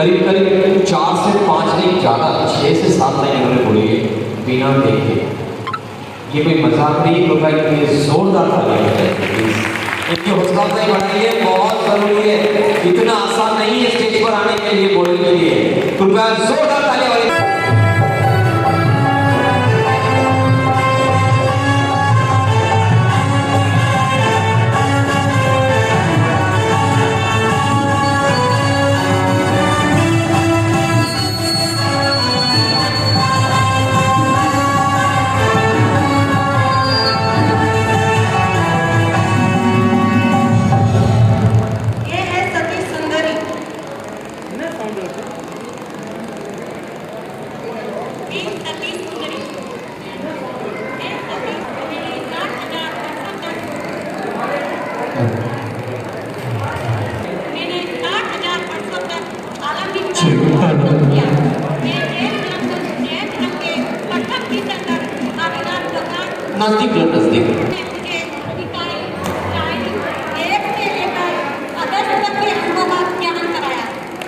करीब करीब 4 से 5 नहीं ज़्यादा 6 से 7 लाइन इन्होंने बोली है बिना देखे। ये कोई मजाक नहीं, तो भाई ये जोरदार तालियां बजाइए, इनकी हौसला अफजाई बढ़ाइए, बहुत जरूरी है। इतना आसान नहीं है स्टेज पर आने के लिए, बोलने के लिए। कृपया जोरदार तालियां बजाइए। नजदीक लो, नजदीक।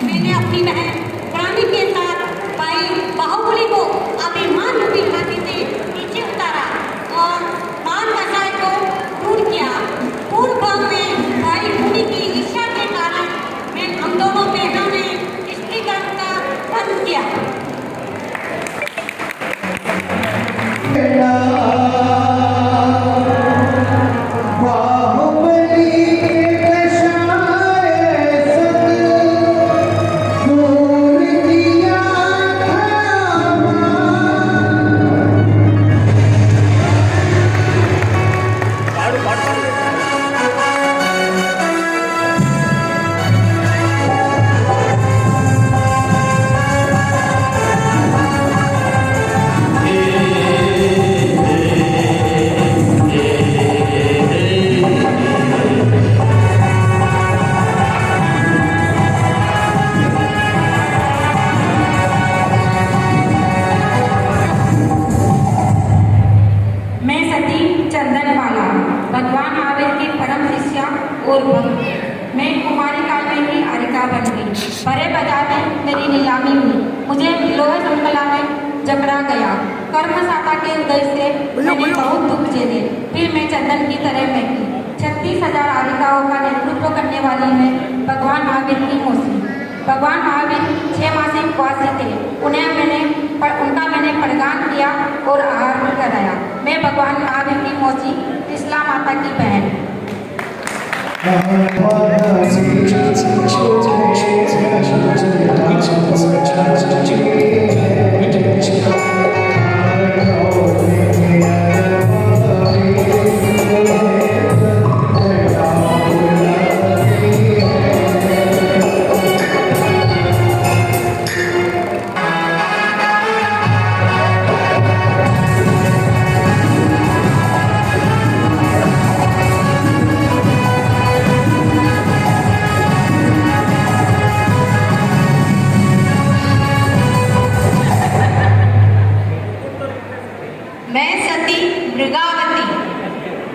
मैंने अपनी बहन रानी के साथ भाई बाहुबली को अभिमान रूपी घाटी से नीचे उतारा और मान कसाई को दूर किया। पूर्व भाग में भाई भूमि की ईर्ष्या के कारण मैं हम दोनों बहनों ने स्त्रीकरण का बंद किया। और मैं कुमारी काल में ही आरिका बन गई। बड़े बाजार में मेरी नीलामी हुई, मुझे लोहे संकला में जकड़ा गया। कर्म साता के उदय से मैंने बहुत दुख झेले, फिर मैं चंदन की तरह महकी। 36,000 आरिकाओं का नेतृत्व करने वाली है भगवान महावीर की मौसी। भगवान महावीर 6 माह से उपवासी थे, उनका मैंने प्रदान किया और आहार कराया। मैं भगवान महावीर की मौसी त्रिशला माता की बहन।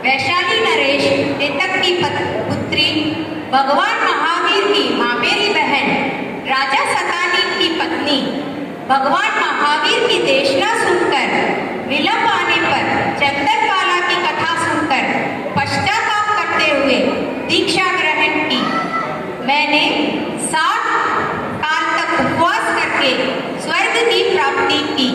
वैशाली नरेश तेतक की पुत्री, भगवान महावीर की मामेरी बहन, राजा सतानी की पत्नी, भगवान महावीर की देशना सुनकर विलंब आने पर चंदनवाला की कथा सुनकर पश्चाताप करते हुए दीक्षा ग्रहण की। मैंने 7 काल तक उपवास करके स्वर्ग की प्राप्ति की।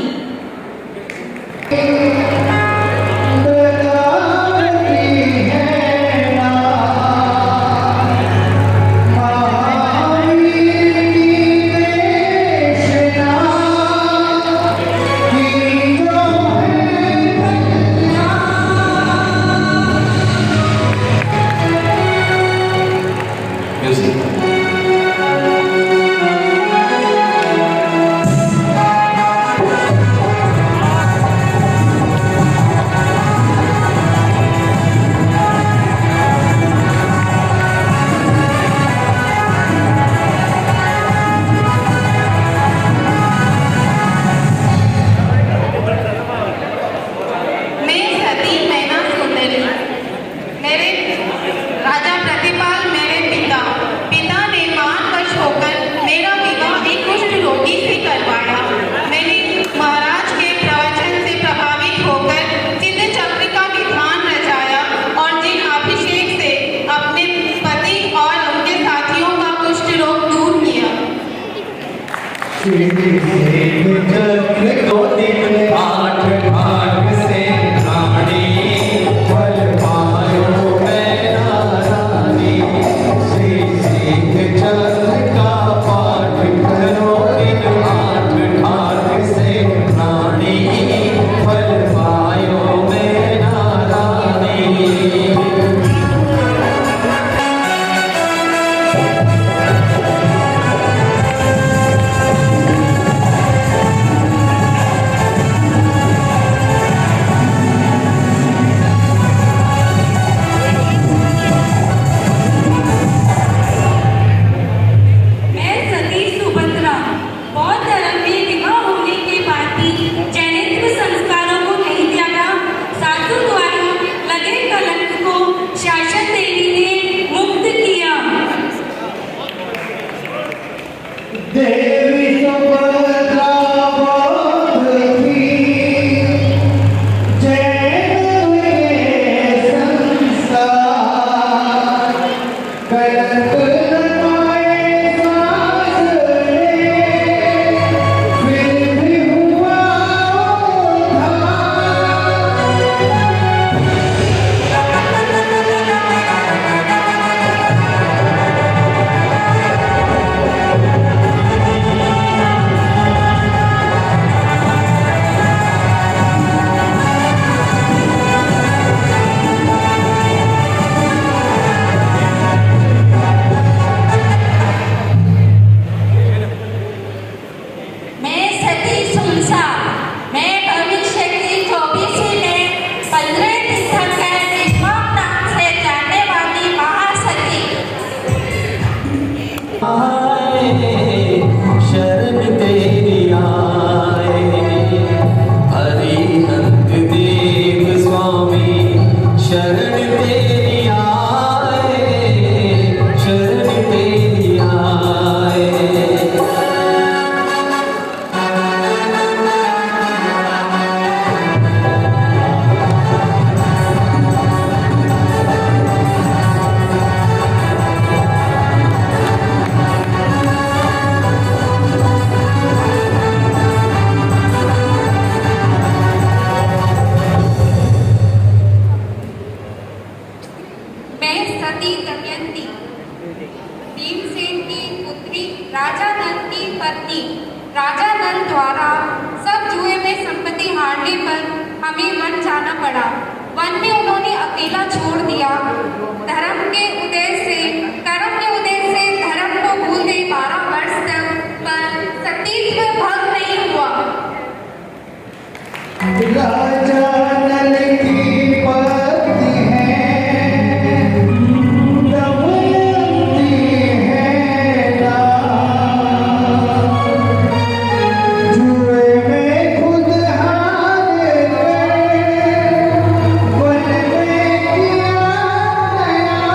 चक्र को दिन ठाठ ठाठ से रानी फल पायो मैना रानी श्री सिंह चक्र का पाठ करो दिन ठाठ ठाठ से रानी फल पायो मैना रानी मैं सती सुभद्रा बौद्ध धर्म में विवाह होने के बाद भी जैनित्व संस्कारों को नहीं त्यागा। साधु द्वारा लगे कलंक को शासन देवी ने मुक्त किया। देवी सुभद्रा बौद्ध की जैन के संस्कार कलंक न पाए सासरे फिर भी हुआ उद्धार। मैं सती सुनसा मैं भविष्य की 24वीं में 15 तीर्थंकर निष्पाप नाम से जाने वाली महासती आए शरण तेरी आए हरिहंत देव स्वामी शरण तेरी आए शरण तेरी आए मैं सती दमयंती भीमसेन की पुत्री राजा नल की पत्नी राजा नल द्वारा सब जुए में संपत्ति हारने पर हमें वन जाना पड़ा। वन में उन्होंने अकेला छोड़ दिया। धर्म के उदय से कर्म के उदय से धर्म को भूल गए 12 वर्ष तक, पर सतीत्व भंग नहीं हुआ। राजा नल की पत्नी है दमयंती है नाम। जुए में खुद हार गए वन में किया नया।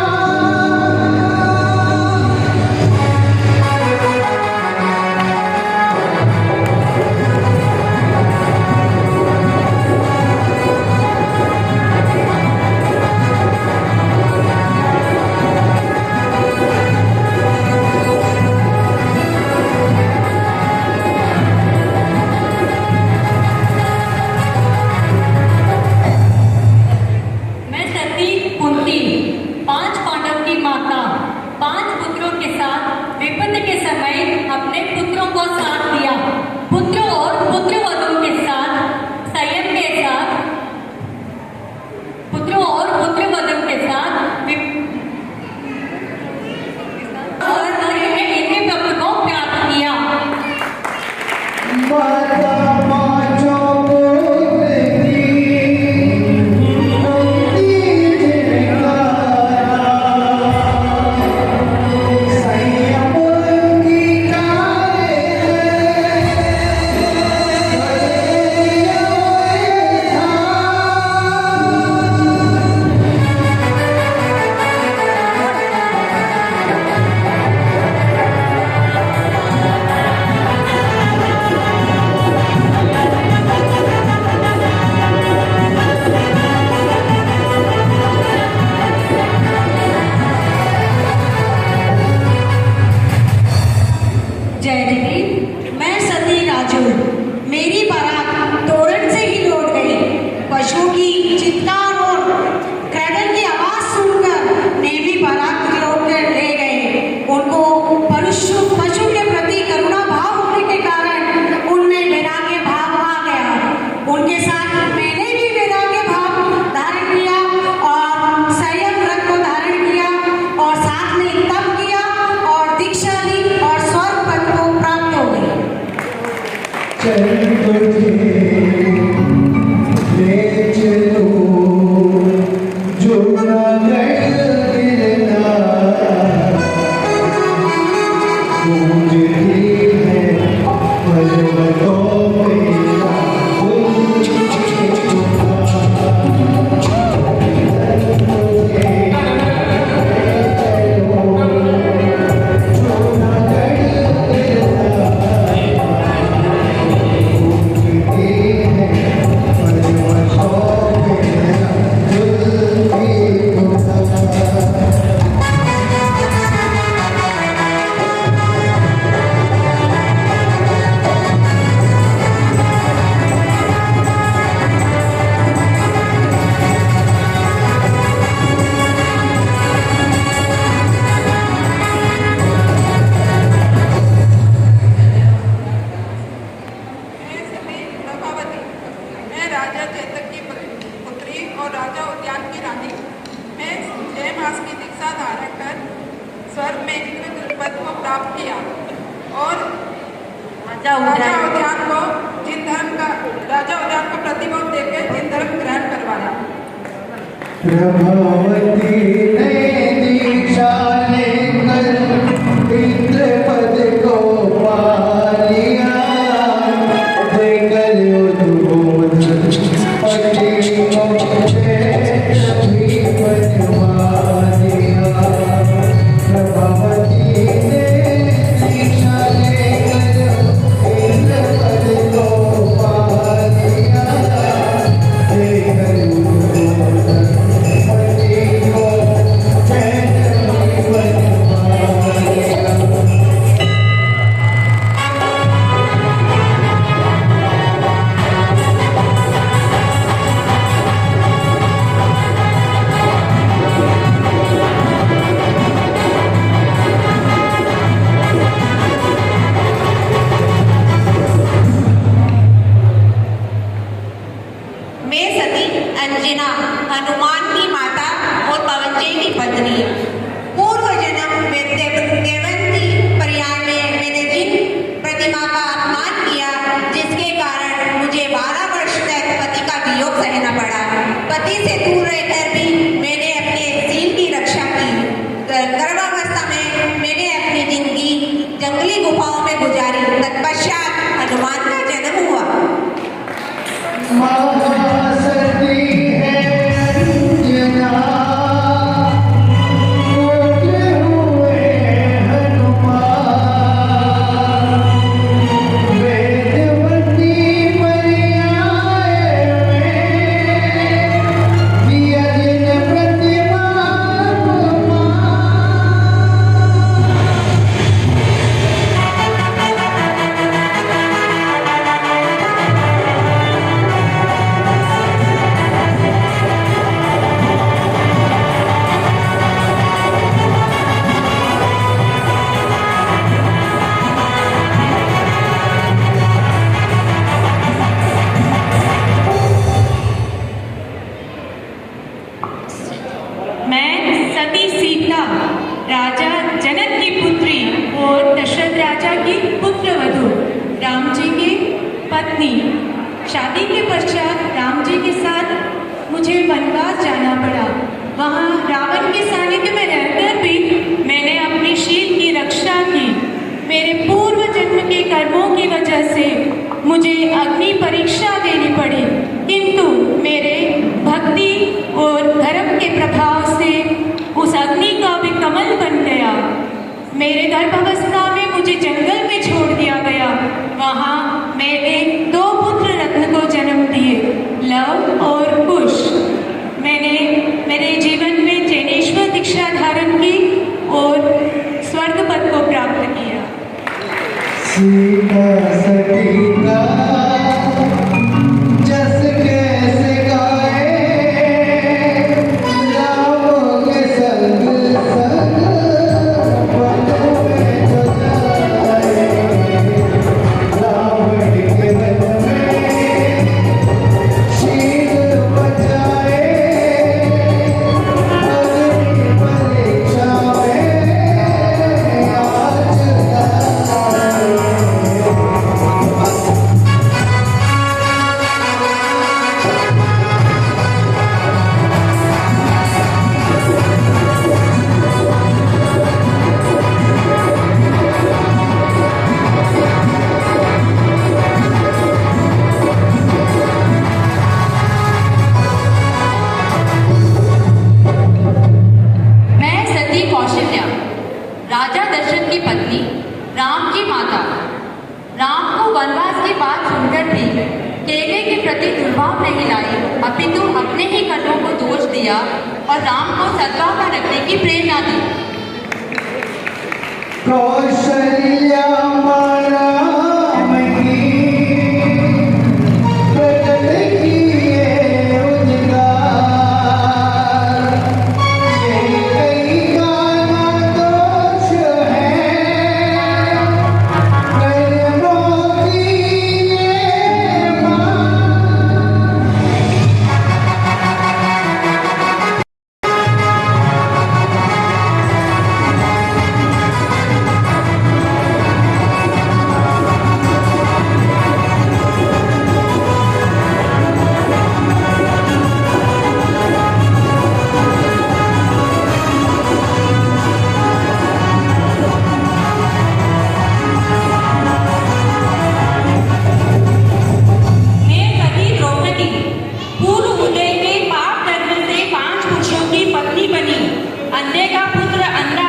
राजा उद्यान को जिन धर्म का राजा उद्यान को प्रतिबोध देकर जिन धर्म ग्रहण करवाया। प्रभावती ने दीक्षा लेकर इंद्र पद को पा लिया, देकर उद्बोध पतियों से सभी बनवा दिया। प्रभावती ने दीक्षा लेकर इंद्र पद को पा लिया, देकर उद्बोध अंजना हनुमान की माता और पवनजय की पत्नी। पूर्व जन्म में देवंती प्रयाग में मैंने जिन प्रतिमा का अपमान किया, जिसके कारण मुझे 12 वर्ष तक पति का वियोग सहना पड़ा। पति से दूर रहकर भी मैंने अपने सील की रक्षा की। गर्भावस्था में मैंने अपनी जिंदगी जंगली गुफाओं में गुजारी। तत्पश्चात हनुमान का जन्म हुआ। महासती है अंजना, पुत्र हुए हनुमान। वेदवती पर्याय में दिया जिन प्रतिमा राजा जनक की पुत्री और दशरथ राजा की पुत्रवधू, राम जी की पत्नी। शादी के पश्चात राम जी के साथ मुझे वनवास जाना पड़ा। वहाँ रावण के सानिध्य में रहकर भी मैंने अपनी शील की रक्षा की। मेरे पूर्व जन्म के कर्मों की वजह से मुझे अग्नि परीक्षा देनी पड़ी, किंतु मेरे भक्ति और धर्म के प्रभाव से उस अग्नि का भी कमल बन गया। मेरे गर्भावस्था में मुझे जंगल में छोड़ दिया गया। वहाँ मैंने 2 पुत्र रत्न को जन्म दिए, लव और कुश। मैंने मेरे जीवन में जैनेश्वर दीक्षा धारण की और स्वर्ग पद को प्राप्त किया। सीता सती का जस कैसे गाए, राम के संग संग वनों में जो जाए। रावण के वध तेरे के प्रति दुर्भाव नहीं लाई, अपितु अपने ही कर्मों को दोष दिया और राम को सद्भाव में रखने की प्रेरणा दी। कौशल्या राम की प्रगट किए उद्गार, ये कई गाना दोष है, कर्मों की ये मार। मैं सती द्रौपदी पूर्व उदय के पाप कर्म से 5 पुरुषों की पत्नी बनी। अंधे का पुत्र अंधा,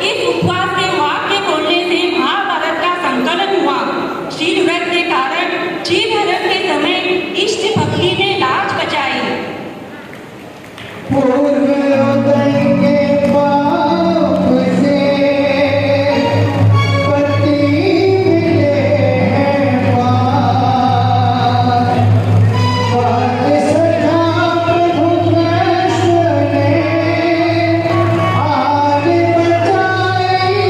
इस उपवास से वाक्य बोलने से महाभारत का संकलन हुआ। शील व्रत के कारण जीव हरण के समय इष्ट भक्ति ने लाज बचाई। पूर्वोदय के पाप से पति मिले हैं पार, पार सखा प्रभु कृष्ण ने आग बचाई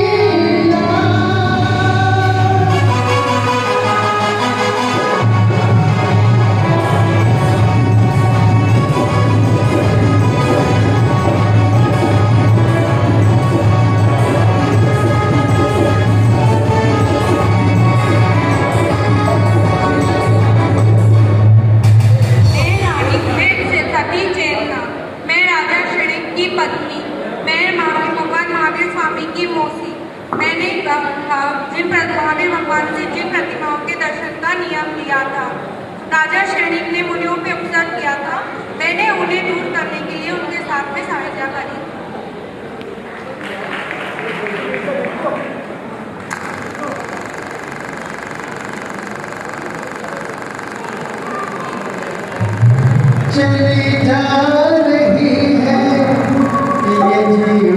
लाज। मैं रानी से सती चेतना, मैं राजा श्रेणी की पत्नी, मैं भगवान महावीर स्वामी की मौसी। मैंने महावीर भगवान से जिन प्रतिमाओं के दर्शन का नियम लिया था, राजा श्रेणी ने मुनियों पे उपसर्ग किया था, मैंने उन्हें दूर करने के लिए उनके साथ में साझा करी। चली जा रही है ये जीवन